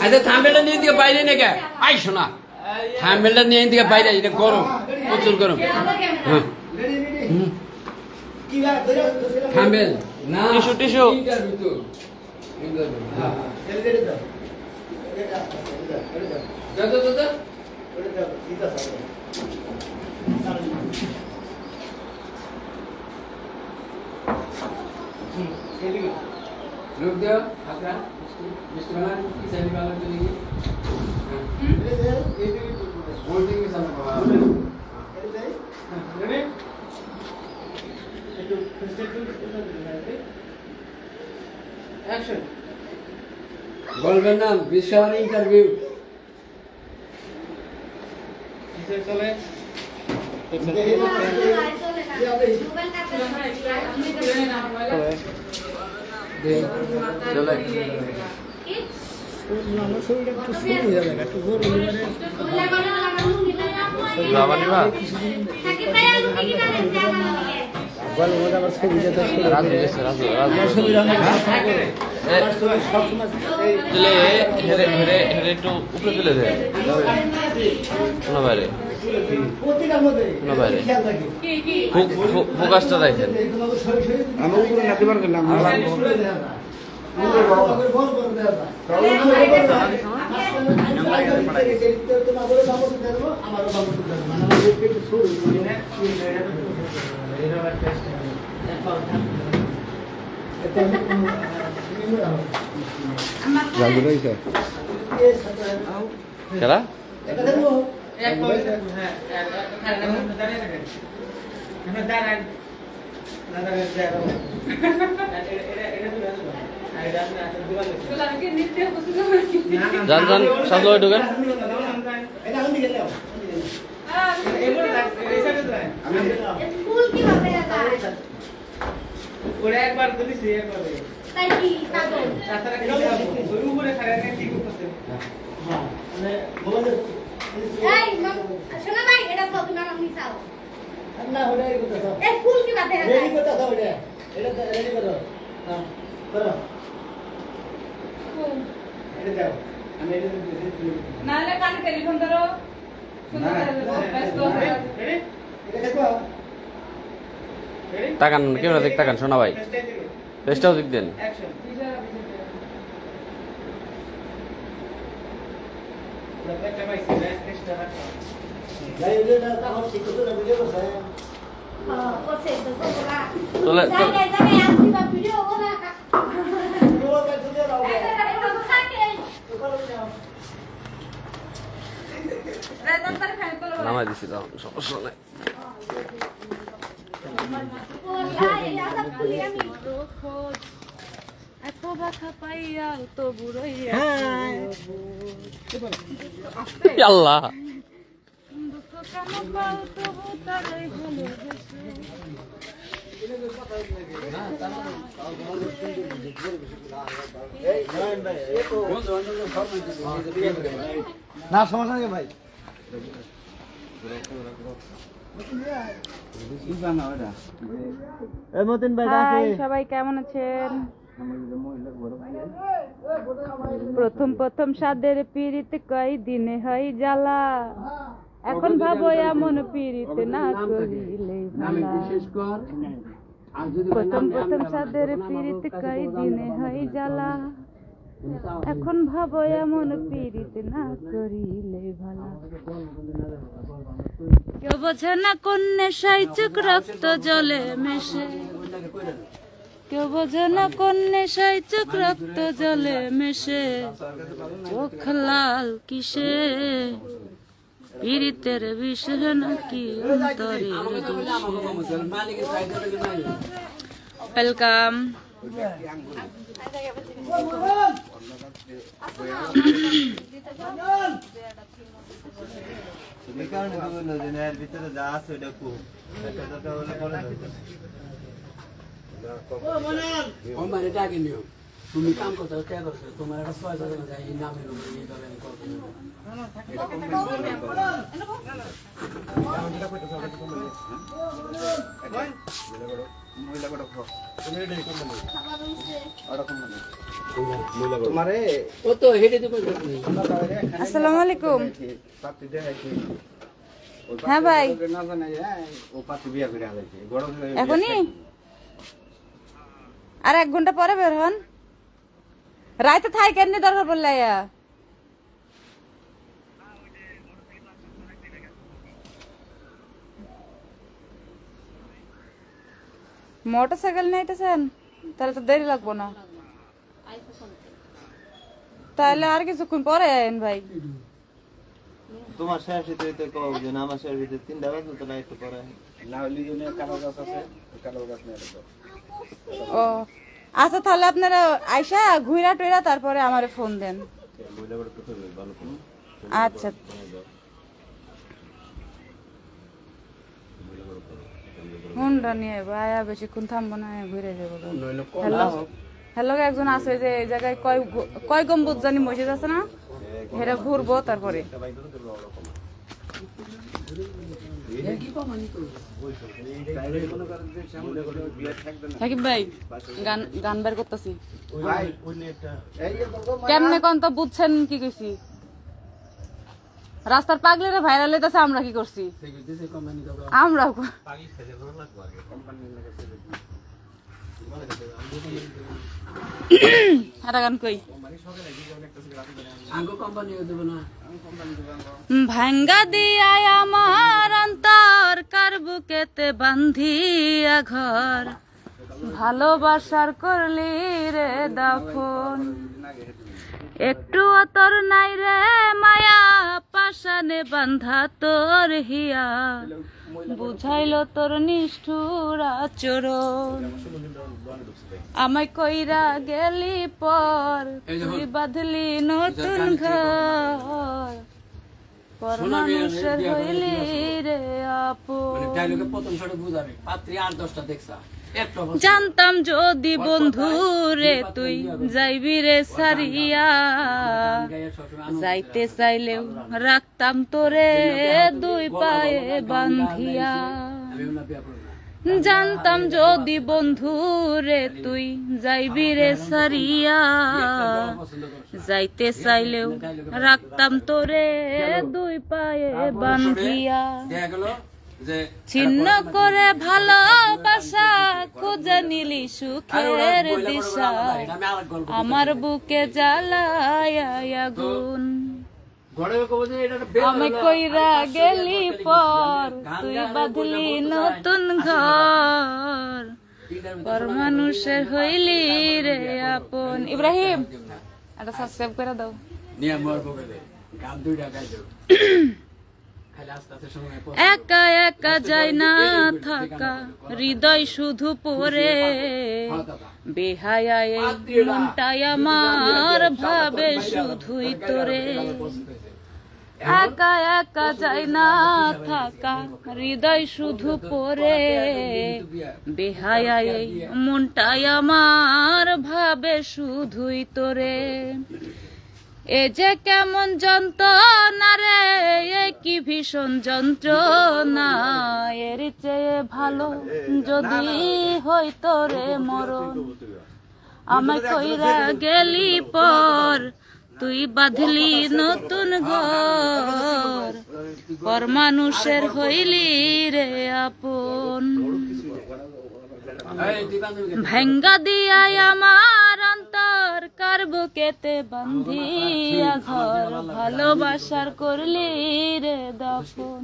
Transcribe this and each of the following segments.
আচ্ছা থাম্বেলটা নিয়ে দিকে বাইরে নাকি আই শোনা থাম্বেলটা নিয়ে দিকে বাইরে এটা গরম প্রচুর গরম হ্যাঁ থাম্বেল না টিস্যু लोग दो आका मिस्टर वाला किसी भी वाला के लिए बोलते हैं सब एक्शन बोलबेन ना विशाल इंटरव्यू किसे चले चले ফোকাসটা রাখেন আমি উপরে নাতে পারলাম খেলা जान जान सब लोग ढुके स्कूल की बात है ওরে একবার বলি সে একবার তাই কি কাটো তাছাড়া কি ওই উপরে খাড়া করে ঠিক করতে হ্যাঁ মানে বলে এই শোনা ভাই এটা তো তুমি নাম নিছাও না ওরে এই কথা এ স্কুল কি বাত है রেডি করতে দাও এটা রেডি করো হ্যাঁ করো এটা দাও আমি এটা দিতে নালে কানে টেলিফোন ধরো সুন্দর ব্যস্ত হয়ে রেডি এটা দেখো তাকান কেউ না দেখ তাকান শোনা ভাই পেস্টটাও দিক দেন অ্যাকশন ব্যাকটা ভাই পেস্টটা রাখো যাই ওরে না তা হচ্ছে কত না ভিডিও করছে हां করছে তো তোলা তোলা জায়গায় আসি বা ভিডিও ওরা ভিডিও করতে দিয়ে দাও রেজন তার ফ্যান করো নামাই দিছি দাও সমস্যা নাই এত ব্যথা পাইয়া তো বুড়াইয়া আল্লাহ দুঃখ কেন পাও তবু তারাই ভালোবেসে না সমস্যা নেই ভাই সবাই কেমন আছেন প্রথম প্রথম সাদের পীড়িত কয় দিনে হয় জ্বালা এখন ভাবো এমন পীড়িত না করিলে প্রথম প্রথম সাদের পীড়িত কয় দিনে হয় জ্বালা এখন ভাবো এমন পীড়িত না করিলে ভালা কেউ বোঝে না কোন নেশায় চোখ রক্ত জলে মেশে কেউ বোঝে না কোন নেশায় চোখ রক্ত জলে মেশে চোখ লাল কিসে পীড়িতের বিষে নাকি অন্তরে ওয়েলকাম ভিতরে যা আছে ওটা খুব তুমি কাম করতে কে করছো তোমার একটা 6000 যায় এই নামের উপরে এই ধরেন তোমারে ও তো হেডে দেবো আসসালামু আলাইকুম। হ্যাঁ ভাই, না জানে ও পাতি বিয়া করে আলাইছে গরম এখনই আর 1 ঘন্টা পরে বের হন। রাইতে থাই কেন দরকার পড়লে মোটরসাইকেল নিতেছেন? তাহলে তো দেরি লাগবো না। তাহলে আর কিছুক্ষণ পরে আইন ভাই। তোমার শেষ হইতে কও যে না আমার শেষ হইতে 3টা বাজে তো না একটু পরে না হইলে জন্য কালো গাছ আছে কালো গাছ নিয়ে আসো। ও আচ্ছা, তাহলে আপনারা আইসা ঘুরা টুইরা তারপরে আমারে ফোন দেন। আচ্ছা ফোনটা নিয়ে ভাইয়া বেশিক্ষণ থামবো না, ঘুরে যাবো। হ্যালো হ্যালো, একজন আছে যে এই জায়গায় কয় গম্বুজ জানি মসজিদ আছে না, হেরা ঘুরবো তারপরে। সাকিব ভাই গান গান বের করতেছি, কেমনে কোন তো বুঝছেন কি কইছি? রাস্তার পাগলেরা ভাইরাল হইতাছে, আমরা কি করছি? আমরা একটা গান কই ভাঙ্গা দিয়া আমার অন্তর কার বুকেতে বান্ধিয়া ঘর, ভালোবাসার করলি রে দাফন, একটু তোর নাই রে মায়া পাশানে বান্ধা তোর হিয়া, বুঝাইলো তোর নিষ্ঠুর আচরণ, আমায় কইরা গেলি পর তুই বাঁধলি নতুন ঘর, পর মানুষের হইলি রে আপন। জানতাম যদি বন্ধু রে তুই যাইবি রে সারিয়া, যাইতে চাইলেও রাখতাম তোরে 2 পায়ে বান্ধিয়া, জানতাম যদি বন্ধু রে তুই যাইবি রে সারিয়া, যাইতে চাইলেও রাখতাম তোরে 2 পায়ে বান্ধিয়া, ছিন্ন করে ভালোবাসা খুঁজে নিলি সুখের দিশা, আমার বুকে জ্বালায় আগুন, আমি কইরা গেলি পর তুই বাঁধলি নতুন ঘর, পর মানুষের হইলি রে আপন। ইব্রাহিম এটা সাবস্ক্রাইব করে দাও। একা একা যায় না থাকা, হৃদয় শুধু পড়ে, বেহায়া মনটাই আমার ভাবে শুধুই তোরে, একা একা যায় না থাকা, হৃদয় শুধু পড়ে, বেহায়া মনটাই আমার ভাবে শুধুই তোরে, এ যে কেমন যন্ত্রণা রে, এ কি ভীষণ যন্ত্রণা, এর চেয়ে ভালো যদি হইতো রে মরণ, আমায় কইরা গেলি পর তুই বাঁধলি নতুন ঘর, পর মানুষের হইলি রে আপন, ভাঙ্গা দিয়াই আমার অন্তর কার বুকেতে বান্ধিয়া ঘর, ভালোবাসার করলি রে দাফন।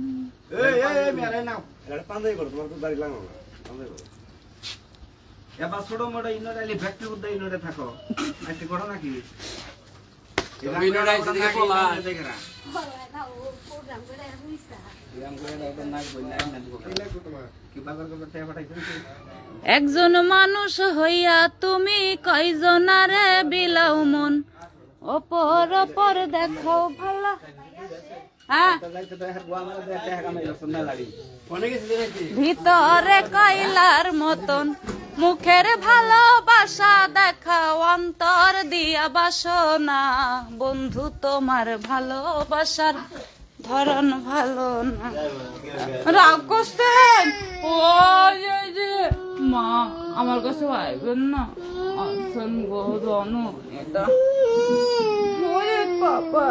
এবার ছোট মোটো ইনোডাইলি ফ্যাক্টরি উদ্দা ইনোডে থাকো আইতে করো নাকি? একজন মানুষ হইয়া তুমি কয়জনারে বিলাও মন, অপর অপর দেখাও ভালা, ভিতরে কয়লার মতন মুখের ভালোবাসা দেখাও, অন্তর দিয়া বাসনা, বন্ধু তোমার ভালোবাসার ধরন ভালো না। রাগ করছেন? ও মা আমার কাছে আইবেন না আসেন গো রনু এটা ওরে বাবা